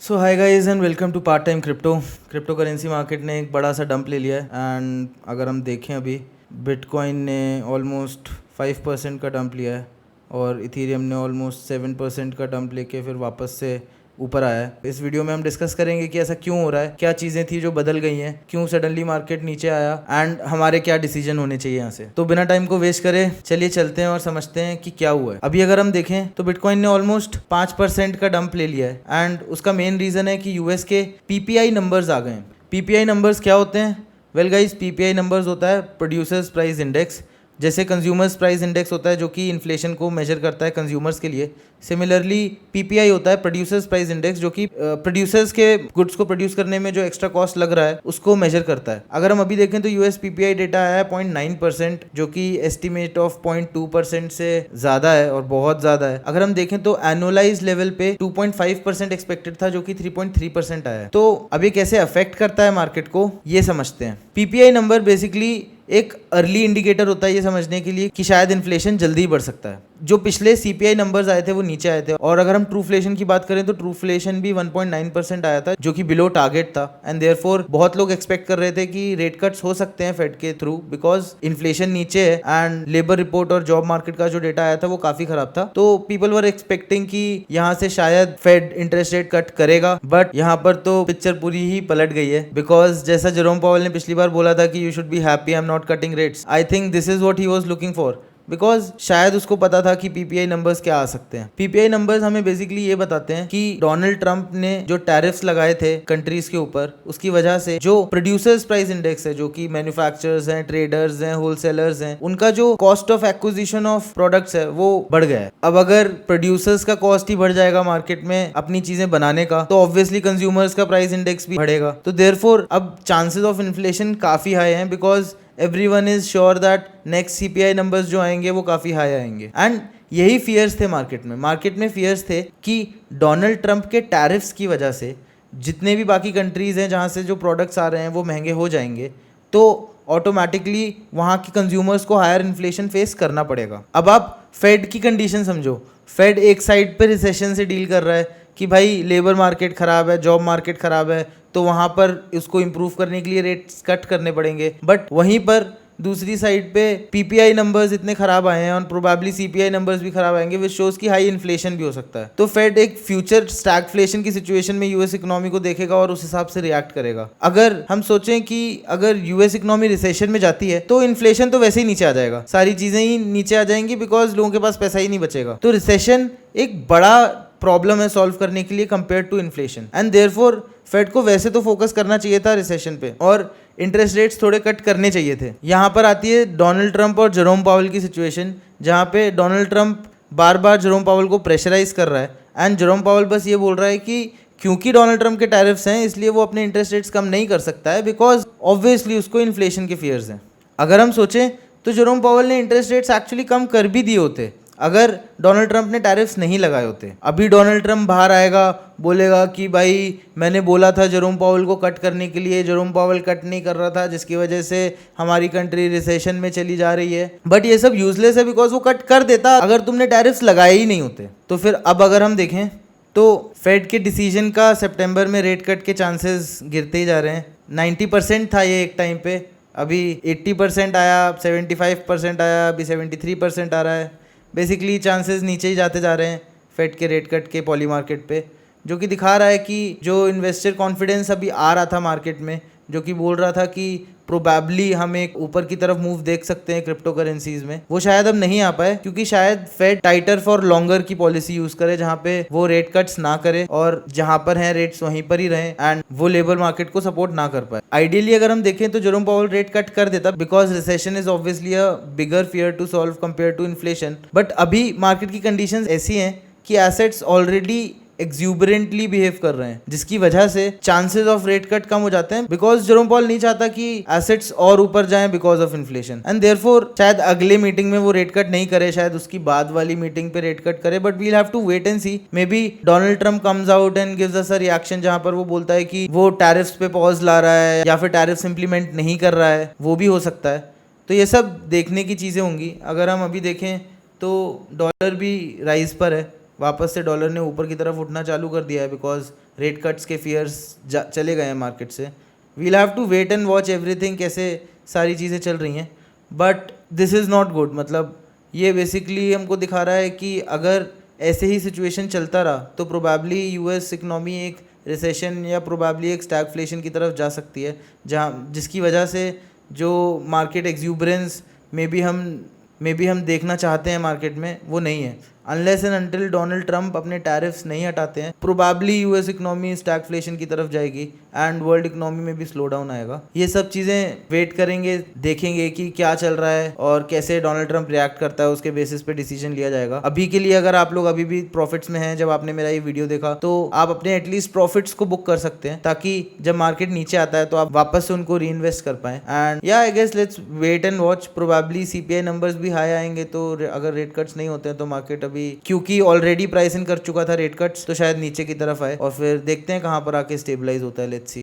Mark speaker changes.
Speaker 1: So hi guys and welcome to part time crypto currency market ने एक बड़ा सा डंप ले लिया है। एंड अगर हम देखें अभी बिटकॉइन ने ऑलमोस्ट 5% का डंप लिया है और इथेरियम ने ऑलमोस्ट 7% का डंप लेके फिर वापस से ऊपर आया है। इस वीडियो में हम डिस्कस करेंगे कि ऐसा क्यों हो रहा है, क्या चीज़ें थी जो बदल गई हैं, क्यों सडनली मार्केट नीचे आया एंड हमारे क्या डिसीजन होने चाहिए यहाँ से। तो बिना टाइम को वेस्ट करे चलिए चलते हैं और समझते हैं कि क्या हुआ है। अभी अगर हम देखें तो बिटकॉइन ने ऑलमोस्ट 5% का डंप ले लिया है एंड उसका मेन रीज़न है कि यूएस के पीपीआई नंबर्स आ गए हैं। पीपीआई नंबर्स क्या होते हैं? वेल गाइस, पीपीआई नंबर्स होता है प्रोड्यूसर्स प्राइस इंडेक्स। जैसे कंज्यूमर्स प्राइस इंडेक्स होता है जो कि इन्फ्लेशन को मेजर करता है कंज्यूमर्स के लिए, सिमिलरली पीपीआई होता है प्रोड्यूसर्स प्राइस इंडेक्स जो कि प्रोड्यूसर्स के गुड्स को प्रोड्यूस करने में जो एक्स्ट्रा कॉस्ट लग रहा है उसको मेजर करता है। अगर हम अभी देखें तो यूएस पीपीआई डेटा आया है 0.9%, जो कि एस्टिमेट ऑफ 0.2% से ज़्यादा है और बहुत ज़्यादा है। अगर हम देखें तो एनुअलाइज लेवल पे 2.5% एक्सपेक्टेड था जो कि 3.3% आया है। तो अब ये कैसे अफेक्ट करता है मार्केट को ये समझते हैं। पीपीआई नंबर बेसिकली एक अर्ली इंडिकेटर होता है ये समझने के लिए कि शायद इन्फ्लेशन जल्दी बढ़ सकता है। जो पिछले सीपीआई नंबर्स आए थे वो नीचे आए थे, और अगर हम ट्रूफ्लेशन की बात करें तो ट्रूफ्लेशन भी 1.9% आया था जो कि बिलो टारगेट था। एंड देयरफॉर बहुत लोग एक्सपेक्ट कर रहे थे कि रेट कट्स हो सकते हैं फेड के थ्रू, बिकॉज इन्फ्लेशन नीचे है एंड लेबर रिपोर्ट और जॉब मार्केट का जो डेटा आया था वो काफी खराब था। तो पीपल वर एक्सपेक्टिंग कि यहाँ से शायद फेड इंटरेस्ट रेट कट करेगा, बट यहाँ पर तो पिक्चर पूरी ही पलट गई है। बिकॉज जैसा जेरोम पावेल ने पिछली बार बोला था कि you should be happy, I am not cutting rates, I think this is what he was looking for. Because शायद उसको पता था कि पीपीआई नंबर्स क्या आ सकते हैं। पीपीआई नंबर्स हमें बेसिकली ये बताते हैं कि डोनाल्ड ट्रंप ने जो टैरिफ्स लगाए थे कंट्रीज के ऊपर, उसकी वजह से जो प्रोड्यूसर्स प्राइस इंडेक्स है, जो कि मैन्युफैक्चरर्स हैं, ट्रेडर्स हैं, होलसेलर्स हैं, उनका जो cost of acquisition of products है वो बढ़ गया है। अब अगर प्रोड्यूसर्स का कॉस्ट ही बढ़ जाएगा मार्केट में अपनी चीजें बनाने का, तो ऑब्वियसली कंज्यूमर्स का प्राइस इंडेक्स भी बढ़ेगा। तो देयरफॉर अब चांसेस ऑफ इन्फ्लेशन काफी हाई हैं, because everyone is sure that next CPI numbers जो आएंगे वो काफी हाई आएंगे। एंड यही फियर्स थे मार्केट में फियर्स थे कि डोनाल्ड ट्रंप के टैरिफ्स की वजह से जितने भी बाकी कंट्रीज हैं जहां से जो प्रोडक्ट्स आ रहे हैं वो महंगे हो जाएंगे, तो ऑटोमेटिकली वहां के कंज्यूमर्स को हायर इन्फ्लेशन फेस करना पड़ेगा। अब आप फेड की कंडीशन समझो। फेड एक साइड पे रिसेशन से डील कर रहा है कि भाई लेबर मार्केट खराब है, जॉब मार्केट खराब है, तो वहां पर उसको इंप्रूव करने के लिए रेट्स कट करने पड़ेंगे। बट वहीं पर दूसरी साइड पे पीपीआई नंबर्स इतने खराब आए हैं और प्रोबेबली सीपीआई नंबर्स भी खराब आएंगे, विच शोज की हाई इन्फ्लेशन भी हो सकता है। तो फेड एक फ्यूचर स्टैगफ्लेशन की सिचुएशन में यूएस इकोनॉमी को देखेगा और उस हिसाब से रिएक्ट करेगा। अगर हम सोचें कि अगर यूएस इकोनॉमी रिसेशन में जाती है तो इन्फ्लेशन तो वैसे ही नीचे आ जाएगा, सारी चीजें ही नीचे आ जाएंगी, बिकॉज लोगों के पास पैसा ही नहीं बचेगा। तो रिसेशन एक बड़ा प्रॉब्लम है सॉल्व करने के लिए compare to inflation. And therefore fed को वैसे तो फोकस करना चाहिए था रिसेशन पे और इंटरेस्ट रेट्स थोड़े कट करने चाहिए थे। यहाँ पर आती है डोनाल्ड ट्रंप और जेरोम पावेल की सिचुएशन, जहाँ पे डोनाल्ड ट्रंप बार बार जेरोम पावेल को प्रेशराइज कर रहा है एंड जेरोम पावेल बस ये बोल रहा है कि क्योंकि डोनाल्ड ट्रंप के टैरिफ्स हैं इसलिए वो अपने इंटरेस्ट रेट्स कम नहीं कर सकता है, बिकॉज ऑब्वियसली उसको इन्फ्लेशन के फियर्स हैं। अगर हम सोचें तो जेरोम पावेल ने इंटरेस्ट रेट्स एक्चुअली कम कर भी दिए होते अगर डोनाल्ड ट्रंप ने टैरिफ्स नहीं लगाए होते। अभी डोनाल्ड ट्रंप बाहर आएगा, बोलेगा कि भाई मैंने बोला था जेरोम पावेल को कट करने के लिए, जेरोम पावेल कट नहीं कर रहा था जिसकी वजह से हमारी कंट्री रिसेशन में चली जा रही है। बट ये सब यूजलेस है, बिकॉज वो कट कर देता अगर तुमने टैरिफ्स लगाए ही नहीं होते। तो फिर अब अगर हम देखें तो फेड के डिसीजन का सितंबर में रेट कट के चांसेस गिरते ही जा रहे हैं। 90% था ये एक टाइम पे, अभी 80% आया, 75% आया, अभी 73% आ रहा है। बेसिकली चांसेस नीचे ही जाते जा रहे हैं फेड के रेट कट के पॉली मार्केट पे, जो कि दिखा रहा है कि जो इन्वेस्टर कॉन्फिडेंस अभी आ रहा था मार्केट में, जो कि बोल रहा था कि प्रोबेबली हम एक ऊपर की तरफ मूव देख सकते हैं क्रिप्टो करेंसीज में, वो शायद अब नहीं आ पाए, क्योंकि शायद फेड टाइटर फॉर लॉन्गर की पॉलिसी यूज करे, जहां पे वो रेट कट्स ना करे और जहां पर हैं रेट्स वहीं पर ही रहें एंड वो लेबर मार्केट को सपोर्ट ना कर पाए। आइडियली अगर हम देखें तो जेरोम पावेल रेट कट कर देता, because recession is obviously a bigger fear to solve compare to inflation. But अभी मार्केट की कंडीशंस ऐसी हैं कि एसेट्स ऑलरेडी एक्सूबरेंटली बिहेव कर रहे हैं, जिसकी वजह से चांसेस ऑफ रेट कट कम हो जाते हैं, बिकॉज जेरोम पावेल नहीं चाहता कि एसेट्स और ऊपर जाएं because of inflation. And therefore शायद अगले मीटिंग में वो रेट कट नहीं करे, शायद उसकी बाद वाली मीटिंग पे रेट कट करे, but we'll have to wait and see. Maybe Donald Trump comes out and gives us a reaction, जहां पर वो बोलता है कि वो टैरिफ्स पे पॉज ला रहा है या फिर टैरिफ्स इंप्लीमेंट नहीं कर रहा है, वो भी हो सकता है। तो ये सब देखने की चीज़ें होंगी। अगर हम अभी देखें तो डॉलर भी राइज पर है, वापस से डॉलर ने ऊपर की तरफ उठना चालू कर दिया है, बिकॉज रेट कट्स के फियर्स चले गए हैं मार्केट से. We'll have to wait and watch everything कैसे सारी चीज़ें चल रही हैं. But this is not good. मतलब ये बेसिकली हमको दिखा रहा है कि अगर ऐसे ही सिचुएशन चलता रहा तो प्रोबेबली यूएस इकनॉमी एक रिसेशन या प्रोबेबली एक स्टैगफ्लेशन की तरफ जा सकती है, जहाँ जिसकी वजह से जो मार्केट एक्सूबरेंस मे बी हम देखना चाहते हैं मार्केट में वो नहीं है. Unless and until Donald Trump अपने टैरिफ्स नहीं हटाते हैं, प्रोबेबली यूएस इकनॉमी स्टैगफ्लेशन की तरफ जाएगी एंड वर्ल्ड इकनॉमी में भी स्लो डाउन आएगा. ये सब चीज़ें वेट करेंगे, देखेंगे कि क्या चल रहा है और कैसे डोनाल्ड ट्रंप रिएक्ट करता है, उसके बेसिस पे डिसीजन लिया जाएगा. अभी के लिए अगर आप लोग अभी भी प्रॉफिट्स में हैं, जब आपने मेरा ये वीडियो देखा, तो आप अपने एटलीस्ट प्रॉफिट्स को बुक कर सकते हैं, ताकि जब मार्केट नीचे आता है तो आप वापस से उनको री इन्वेस्ट कर पाएं. And yeah I guess let's wait and watch. Probably CPI numbers भी हाई आएंगे, तो अगर रेट कट्स नहीं होते हैं तो मार्केट अभी, क्योंकि ऑलरेडी प्राइस इन कर चुका था रेट कट्स, तो शायद नीचे की तरफ आए और फिर देखते हैं कहाँ पर आके स्टेबलाइज होता है. Let's see.